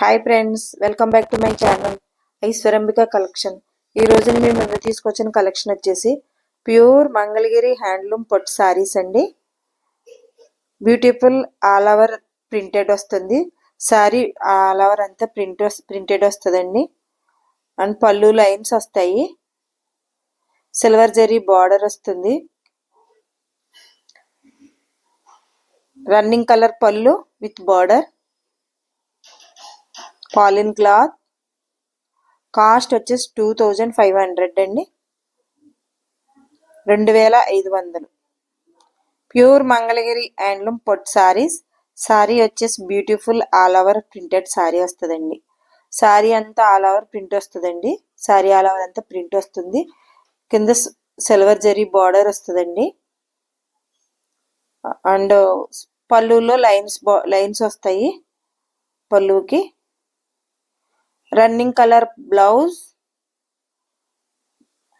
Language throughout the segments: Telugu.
Hi friends, welcome back to my channel Aishwarambika collection. ఈ రోజు మేము ముందు తీసుకొచ్చిన కలెక్షన్ వచ్చేసి ప్యూర్ మంగళగిరి హ్యాండ్లూమ్ పట్టు సారీస్ అండి. బ్యూటిఫుల్ ఆల్ ఓవర్ ప్రింటెడ్ వస్తుంది. సారీ ఆల్ ఓవర్ అంతా ప్రింటెడ్ వస్తుందండి. అండ్ పళ్ళు లైన్స్ వస్తాయి. సిల్వర్ జరీ బార్డర్ వస్తుంది. రన్నింగ్ కలర్ పళ్ళు with border. Pollen cloth. Cost వచ్చేసి 2500 అండి, 2500. ప్యూర్ మంగళగిరి హ్యాండ్లూమ్ పట్టు సారీస్. సారీ వచ్చేసి beautiful all over printed sorry వస్తుందండి. సారీ అంతా ఆల్ ఓవర్ ప్రింట్ వస్తుందండి. సారీ ఆల్ ఓవర్ అంతా ప్రింట్ వస్తుంది. కింద సిల్వర్ జరీ బార్డర్ వస్తుందండి. అండ్ పళ్ళులో లైన్స్ వస్తాయి పళ్ళుకి. Running colour blouse.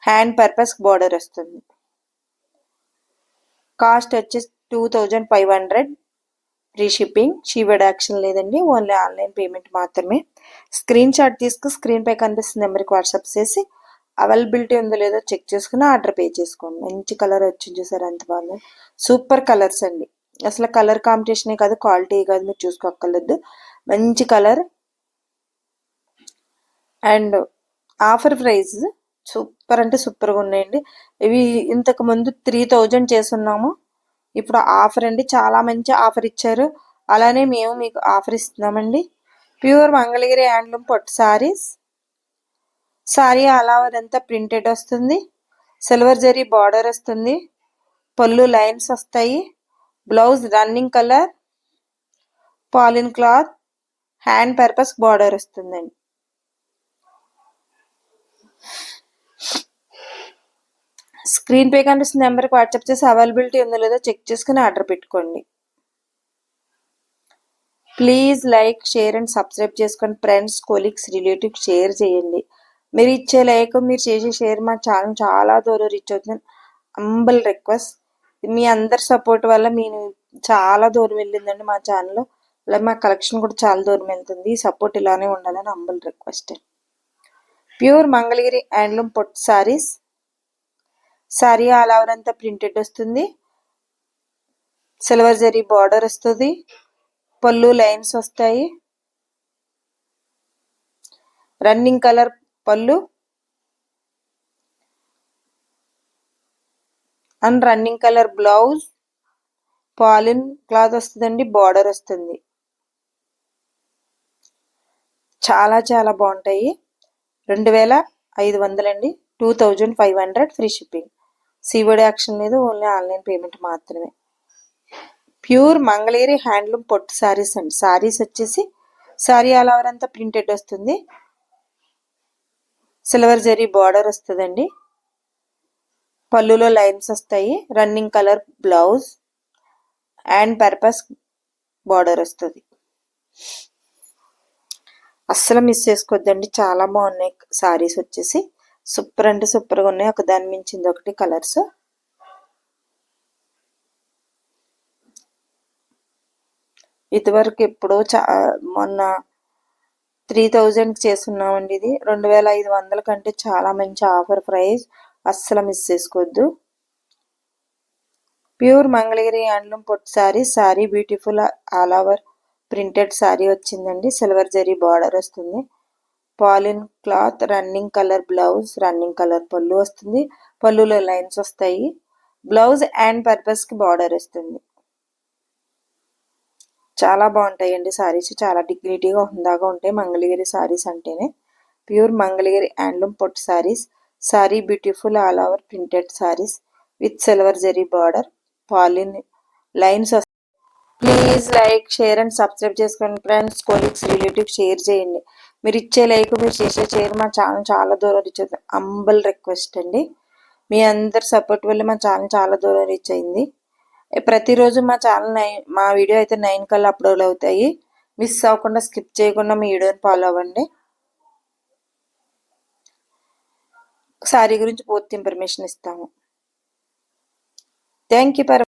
Hand purpose border వస్తుంది. కాస్ట్ వచ్చేసి 2500. Free shipping. షీవెడ్ యాక్షన్ లేదండి, ఓన్లీ ఆన్లైన్ పేమెంట్ మాత్రమే. స్క్రీన్ షాట్ తీసుకు స్క్రీన్ పై కనిపిస్తున్న నెంబర్కి వాట్సాప్ చేసి అవైలబిలిటీ ఉందో లేదో చెక్ చేసుకుని ఆర్డర్ పే చేసుకోండి. మంచి కలర్ వచ్చింది చూసారు, ఎంత బాగుంది. సూపర్ కలర్స్ అండి. అసలు కలర్ కాంపిటీషనే కాదు, క్వాలిటీ కాదు, మీరు చూసుకోక్కర్లేదు. మంచి colour. And offer price super అంటే సూపర్గా ఉన్నాయండి. ఇవి ఇంతకు ముందు 3000 చేస్తున్నాము. ఇప్పుడు ఆఫర్ అండి, చాలా మంచి ఆఫర్ ఇచ్చారు. అలానే మేము మీకు ఆఫర్ ఇస్తున్నామండి. ప్యూర్ మంగళగిరి హ్యాండ్లూమ్ పట్టు సారీస్. సారీ ఆల్ ఓవర్ అంతా ప్రింటెడ్ వస్తుంది. సిల్వర్ జరీ బార్డర్ వస్తుంది. పళ్ళు లైన్స్ వస్తాయి. Blouse running colour, pollen cloth, hand purpose border వస్తుందండి. స్క్రీన్ పే కనిపిస్తున్న నెంబర్కి వాట్సాప్ చేసి అవైలబిలిటీ ఉందో లేదో చెక్ చేసుకుని ఆర్డర్ పెట్టుకోండి. Please like, share and subscribe చేసుకోండి. ఫ్రెండ్స్, కొలీగ్స్, రిలేటివ్స్ షేర్ చేయండి. మీరు ఇచ్చే లైక్, మీరు చేసే షేర్ మా ఛానల్ చాలా దూరం రీచ్ అవుతుంది. అంబల్ రిక్వెస్ట్. మీ అందరి సపోర్ట్ వల్ల మేము చాలా దూరం వెళ్ళిందండి మా ఛానల్. అలా మా కలెక్షన్ కూడా చాలా దూరం వెళ్తుంది. ఈ సపోర్ట్ ఇలానే ఉండాలని humble request. Pure Mangalagiri handloom పట్టు సారీస్. సారీ ఆల్ ఓవర్ అంతా ప్రింటెడ్ వస్తుంది. సిల్వర్ జరీ బార్డర్ వస్తుంది. పళ్ళు లైన్స్ వస్తాయి. రన్నింగ్ కలర్ పళ్ళు అండ్ రన్నింగ్ కలర్ బ్లౌజ్. పాలిన్ క్లాత్ వస్తుందండి, బార్డర్ వస్తుంది. చాలా చాలా బాగుంటాయి. 2500 అండి, 2500. Free shipping. సీవోడి యాక్షన్ లేదు, ఓన్లీ ఆన్లైన్ పేమెంట్ మాత్రమే. ప్యూర్ మంగళగిరి హ్యాండ్లూమ్ పట్టు సారీస్ అండి. సారీస్ వచ్చేసి సారీ ఆల్ ఓవర్ అంతా ప్రింటెడ్ వస్తుంది. సిల్వర్ జరీ బార్డర్ వస్తుందండి. పళ్ళులో లైన్స్ వస్తాయి. Running colour blouse and purpose border వస్తుంది. అస్సలు మిస్ చేసుకోవద్దండి, చాలా బాగున్నాయి సారీస్ వచ్చేసి. సూపర్ అంటే సూపర్గా ఉన్నాయి. ఒక దాని మించింది ఒకటి కలర్స్. ఇదివరకు ఎప్పుడో మొన్న 3000 చేస్తున్నామండి. ఇది 2500 కంటే చాలా మంచి ఆఫర్ ప్రైస్. అస్సలు మిస్ చేసుకోవద్దు. ప్యూర్ మంగళగిరి హ్యాండ్లూమ్ పట్టు sorry. Sorry beautiful all over printed sorry వచ్చిందండి. సిల్వర్ జరీ బార్డర్ వస్తుంది. Pollen cloth, running colour blouse, running colour పళ్ళు వస్తుంది. పళ్ళులో లైన్స్ వస్తాయి. బ్లౌజ్ అండ్ పర్పస్కి బార్డర్ వస్తుంది. చాలా బాగుంటాయండి సారీస్. చాలా డిగ్నిటీగా హుందాగా ఉంటాయి మంగళగిరి సారీస్ అంటేనే. ప్యూర్ మంగళగిరి హ్యాండ్లూమ్ పట్టు saris. Sorry beautiful all over printed saris with silver zari border, pollen lines. Please like, share and subscribe చేసుకోండి. ఫ్రెండ్స్, కొలీగ్స్, రిలేటివ్స్ షేర్ చేయండి. మీరు ఇచ్చే లైక్, మీరు చేసే షేర్ మా ఛానల్ చాలా దూరం రీచ్ అవుతుంది. అంబల్ రిక్వెస్ట్ అండి. మీ అందరి సపోర్ట్ వల్ల మా ఛానల్ చాలా దూరం రీచ్ అయింది. ప్రతిరోజు మా ఛానల్ మా వీడియో అయితే 9 కల్లా అప్లోడ్ అవుతాయి. మిస్ అవ్వకుండా, స్కిప్ చేయకుండా మీ వీడియోని ఫాలో అవ్వండి. సారీ గురించి పూర్తి ఇన్ఫర్మేషన్ ఇస్తాము. Thank you.